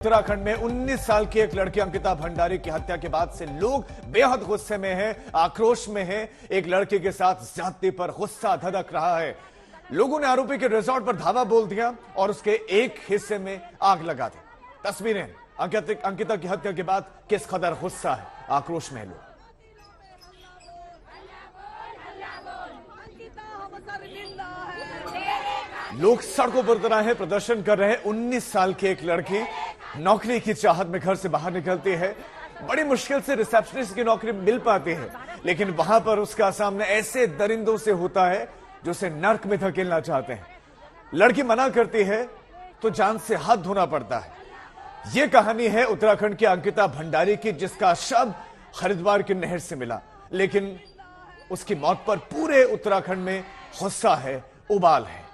उत्तराखंड में 19 साल की एक लड़की अंकिता भंडारी की हत्या के बाद से लोग बेहद गुस्से में हैं, आक्रोश में हैं। एक लड़की के साथ ज्यादती पर गुस्सा धधक रहा है। लोगों ने आरोपी के रिजॉर्ट पर धावा बोल दिया और उसके एक हिस्से में आग लगा दी। तस्वीरें अंकिता की हत्या के बाद किस कदर गुस्सा है, आक्रोश में लोग। लोग सड़कों पर उतर आए हैं, प्रदर्शन कर रहे हैं। 19 साल की एक लड़की नौकरी की चाहत में घर से बाहर निकलती है। बड़ी मुश्किल से रिसेप्शनिस्ट की नौकरी मिल पाती है, लेकिन वहां पर उसका सामना ऐसे दरिंदों से होता है जो उसे नर्क में धकेलना चाहते हैं। लड़की मना करती है तो जान से हाथ धोना पड़ता है। यह कहानी है उत्तराखंड की अंकिता भंडारी की, जिसका शव हरिद्वार की नहर से मिला, लेकिन उसकी मौत पर पूरे उत्तराखंड में गुस्सा है, उबाल है।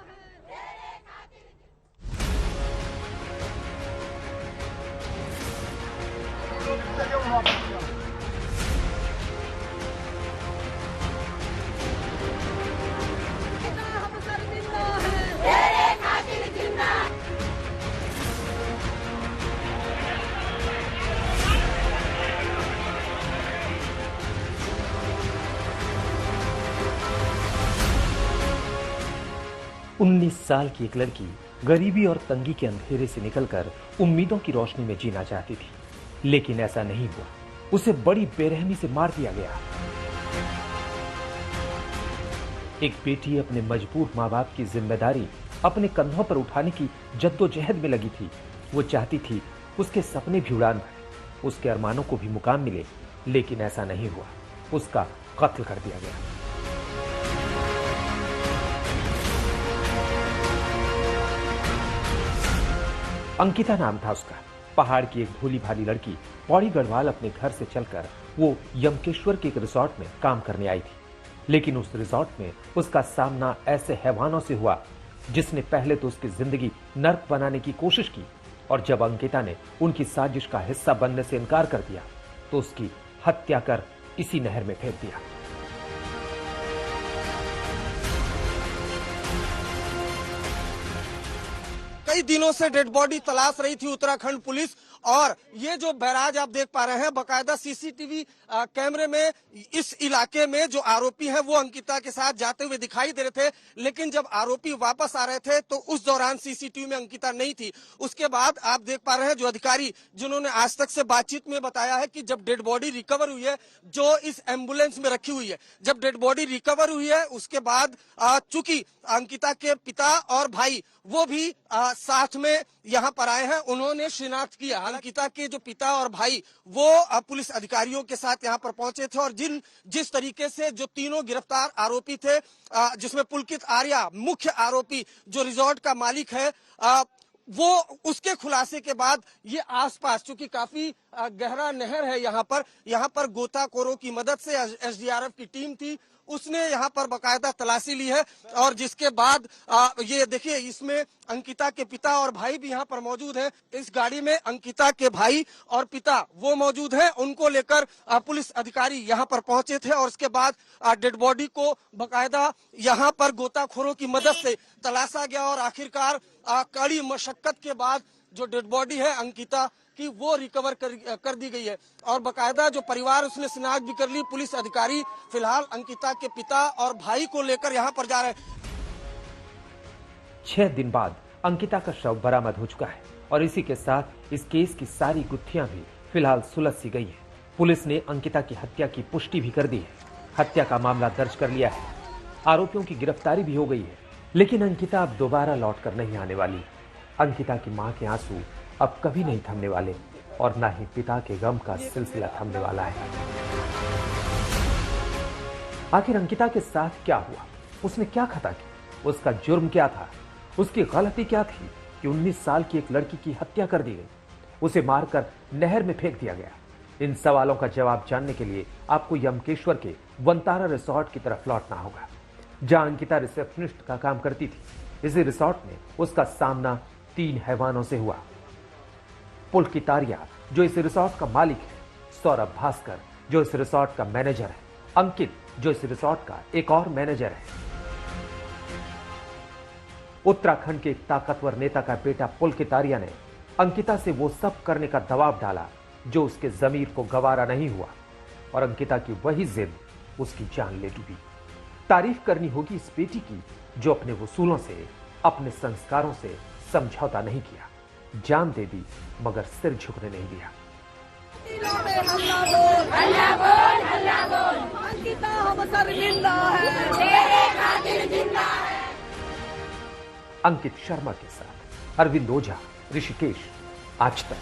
उन्नीस साल की एक लड़की गरीबी और तंगी के अंधेरे से निकलकर उम्मीदों की रोशनी में जीना चाहती थी, लेकिन ऐसा नहीं हुआ। उसे बड़ी बेरहमी से मार दिया गया। एक बेटी अपने मजबूर माँ बाप की जिम्मेदारी अपने कंधों पर उठाने की जद्दोजहद में लगी थी। वो चाहती थी उसके सपने भी उड़ान भरे, उसके अरमानों को भी मुकाम मिले, लेकिन ऐसा नहीं हुआ। उसका कत्ल कर दिया गया। अंकिता नाम था उसका। पहाड़ की एक भोली भाली लड़की पौड़ी गढ़वाल अपने घर से चलकर वो यमकेश्वर के एक रिसोर्ट में काम करने आई थी, लेकिन उस रिसोर्ट में उसका सामना ऐसे हैवानों से हुआ जिसने पहले तो उसकी जिंदगी नर्क बनाने की कोशिश की, और जब अंकिता ने उनकी साजिश का हिस्सा बनने से इनकार कर दिया तो उसकी हत्या कर इसी नहर में फेंक दिया। कई दिनों से डेड बॉडी तलाश रही थी उत्तराखंड पुलिस, और ये जो बैराज आप देख पा रहे हैं, बकायदा सीसीटीवी कैमरे में इस इलाके में जो आरोपी है वो अंकिता के साथ जाते हुए दिखाई दे रहे थे, लेकिन जब आरोपी वापस आ रहे थे तो उस दौरान सीसीटीवी में अंकिता नहीं थी। उसके बाद आप देख पा रहे हैं जो अधिकारी जिन्होंने आज तक से बातचीत में बताया है कि जब डेड बॉडी रिकवर हुई है, जो इस एम्बुलेंस में रखी हुई है, जब डेड बॉडी रिकवर हुई है उसके बाद चूंकि अंकिता के पिता और भाई वो भी साथ में यहाँ पर आए हैं, उन्होंने शिनाख्त किया। अंकिता के जो पिता और भाई वो पुलिस अधिकारियों के साथ यहाँ पर पहुंचे थे, और जिस तरीके से जो तीनों गिरफ्तार आरोपी थे, जिसमें पुलकित आर्या मुख्य आरोपी जो रिजॉर्ट का मालिक है, वो उसके खुलासे के बाद ये आसपास चूंकि काफी गहरा नहर है, यहाँ पर गोताखोरों की मदद से एसडीआरएफ की टीम थी, उसने यहाँ पर बकायदा तलाशी ली है। और जिसके बाद ये देखिए, इसमें अंकिता के पिता और भाई भी यहाँ पर मौजूद हैं। इस गाड़ी में अंकिता के भाई और पिता वो मौजूद हैं, उनको लेकर पुलिस अधिकारी यहाँ पर पहुंचे थे, और उसके बाद डेड बॉडी को बकायदा यहाँ पर गोताखोरों की मदद से तलाशा गया, और आखिरकार कड़ी मशक्कत के बाद जो डेड बॉडी है अंकिता कि वो रिकवर कर दी गई है, और बकायदा जो परिवार उसने शिनाख्त भी कर ली। पुलिस अधिकारी फिलहाल अंकिता के पिता और भाई को लेकर यहाँ पर जा रहे हैं। 6 दिन बाद अंकिता का शव बरामद हो चुका है, और इसी के साथ इस केस की सारी गुत्थियां भी फिलहाल सुलझ सी गई है। पुलिस ने अंकिता की हत्या की पुष्टि भी कर दी है, हत्या का मामला दर्ज कर लिया है, आरोपियों की गिरफ्तारी भी हो गई है। लेकिन अंकिता अब दोबारा लौट कर नहीं आने वाली। अंकिता की मां के आंसू अब कभी नहीं थमने वाले, और ना ही पिता के गम का सिलसिला थमने वाला है। आखिर अंकिता के साथ क्या हुआ? उसने क्या खता की? उसका जुर्म क्या था? उसकी गलती क्या थी कि 19 साल की एक लड़की की हत्या कर दी गई, उसे मारकर नहर में फेंक दिया गया? इन सवालों का जवाब जानने के लिए आपको यमकेश्वर के वनतारा रिसोर्ट की तरफ लौटना होगा, जहां अंकिता रिसेप्शनिस्ट का काम करती थी। इसी रिसोर्ट में उसका सामना 3 हैवानों से हुआ। पुलकित आर्या जो इस रिसोर्ट का मालिक है, सौरभ भास्कर जो इस रिसोर्ट का मैनेजर है, अंकित जो इस रिसोर्ट का एक और मैनेजर है। उत्तराखंड के एक ताकतवर नेता का बेटा पुलकित आर्या ने अंकिता से वो सब करने का दबाव डाला जो उसके जमीर को गवारा नहीं हुआ, और अंकिता की वही जिद उसकी जान ले डूबी। तारीफ करनी होगी इस बेटी की जो अपने वसूलों से, अपने संस्कारों से समझौता नहीं किया, जान दे दी मगर सिर झुकने नहीं दिया। अंकिता हम शर्मिंदा है, तेरे खातिर जिंदा है। अंकित शर्मा के साथ अरविंद ओझा, ऋषिकेश, आज तक।